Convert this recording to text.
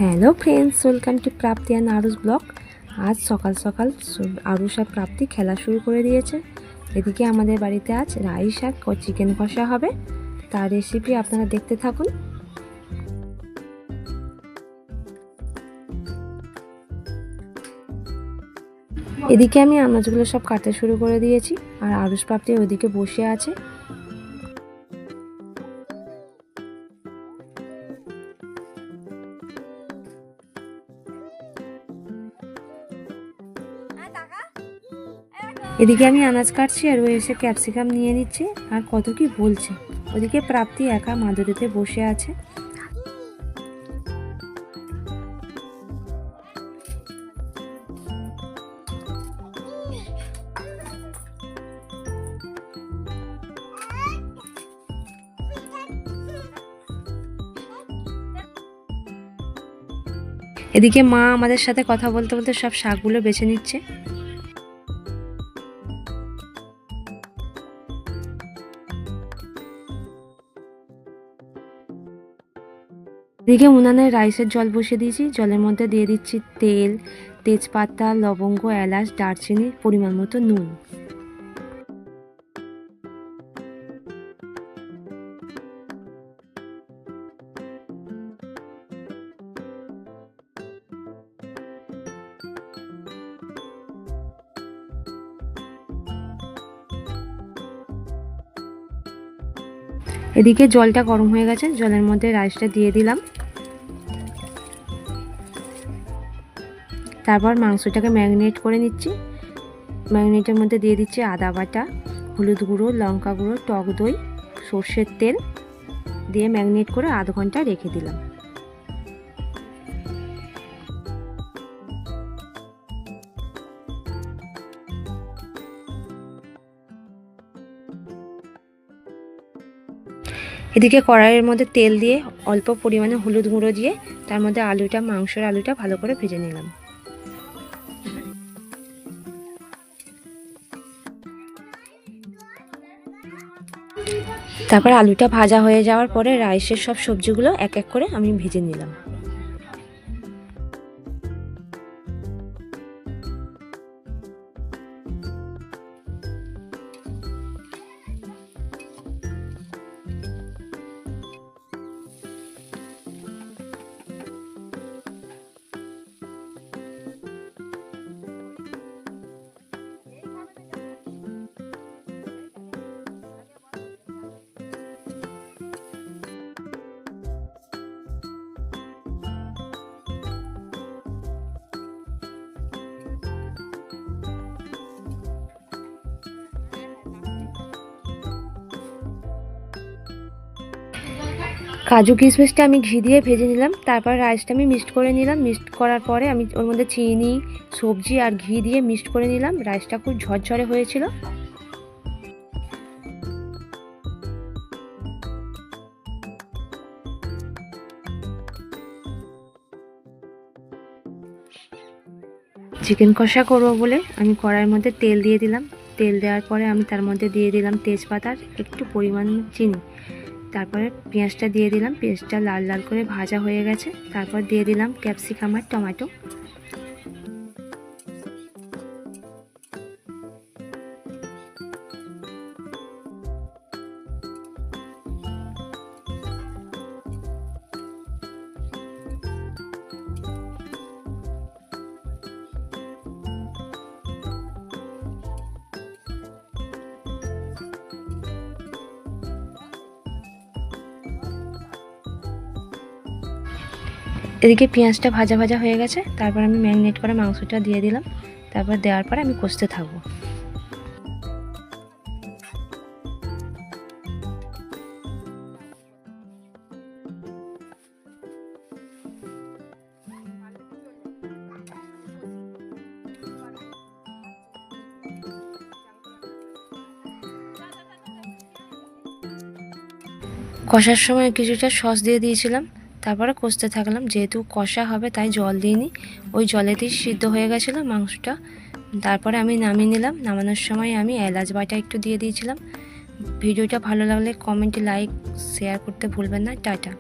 Hello friends, welcome to Prapti and Aarush blog. আজ সকাল সকাল আরুষ আর প্রাপ্তি খেলা শুরু করে দিয়েছে। এদিকে আমাদের বাড়িতে আজ রাইস আর চিকেন কষা হবে। তার রেসিপি আপনারা দেখতে থাকুন। এদিকে আমি আনাজগুলো সব কাটতে শুরু করে দিয়েছি, আর আরুষ প্রাপ্তি ওইদিকে বসে আছে। এদিকে আমি আনাজ কাটছি আর ও এসে ক্যাপসিকাম নিয়ে নিচ্ছে আর কত কি বলছে। ওদিকে প্রাপ্তি একা মাদুরিতে বসে আছে। এদিকে মা আমাদের সাথে কথা বলতে বলতে সব শাকগুলো বেছে নিচ্ছে। এদিকে উনানে রাইসের জল বসিয়ে দিয়েছি। জলের মধ্যে দিয়ে দিচ্ছি তেল, তেজপাতা, লবঙ্গ, এলাচ, দারচিনি, পরিমাণ মতো নুন। এদিকে জলটা গরম হয়ে গেছে, জলের মধ্যে রাইসটা দিয়ে দিলাম। তারপর মাংসটাকে ম্যারিনেট করে নিচ্ছি। ম্যারিনেটের মধ্যে দিয়ে দিচ্ছি আদা বাটা, হলুদ গুঁড়ো, লঙ্কা গুঁড়ো, টক দই, সর্ষের তেল দিয়ে ম্যারিনেট করে আধ ঘন্টা রেখে দিলাম। এদিকে কড়াইয়ের মধ্যে তেল দিয়ে অল্প পরিমাণে হলুদ গুঁড়ো দিয়ে তার মধ্যে মাংসের আলুটা ভালো করে ভেজে নিলাম। তারপর আলুটা ভাজা হয়ে যাওয়ার পরে রাইসের সব সবজিগুলো এক এক করে আমি ভেজে নিলাম। কাজু কিশমিশটা আমি ঘি দিয়ে ভেজে নিলাম। তারপর রাইসটা আমি মিক্সড করে নিলাম। মিক্সড করার পরে আমি ওর মধ্যে চিনি, সবজি আর ঘি দিয়ে মিক্সড করে নিলাম। রাইসটা খুব ঝরঝরে হয়েছিল। চিকেন কষা করবো বলে আমি কড়াইয়ের মধ্যে তেল দিয়ে দিলাম। তেল দেওয়ার পরে আমি তার মধ্যে দিয়ে দিলাম তেজপাতার একটু পরিমাণ চিনি। তারপরে পেঁয়াজটা দিয়ে দিলাম। পেঁয়াজটা লাল লাল করে ভাজা হয়ে গেছে। তারপর দিয়ে দিলাম ক্যাপসিকাম আর টমেটো। এদিকে পেঁয়াজটা ভাজা ভাজা হয়ে গেছে। তারপর আমি ম্যারিনেট করে মাংসটা দিয়ে দিলাম। তারপর দেওয়ার পরে আমি কষতে থাকবো। কষার সময় কিছুটা সস দিয়ে দিয়েছিলাম। তারপরে কষতে থাকলাম। যেহেতু কষা হবে তাই জল দিইনি, ওই জলেতেই সিদ্ধ হয়ে গেছিলো মাংসটা। তারপরে আমি নামিয়ে নিলাম। নামানোর সময় আমি এলাচ বাটা একটু দিয়ে দিয়েছিলাম। ভিডিওটা ভালো লাগলে কমেন্টে লাইক শেয়ার করতে ভুলবেন না। টাটা।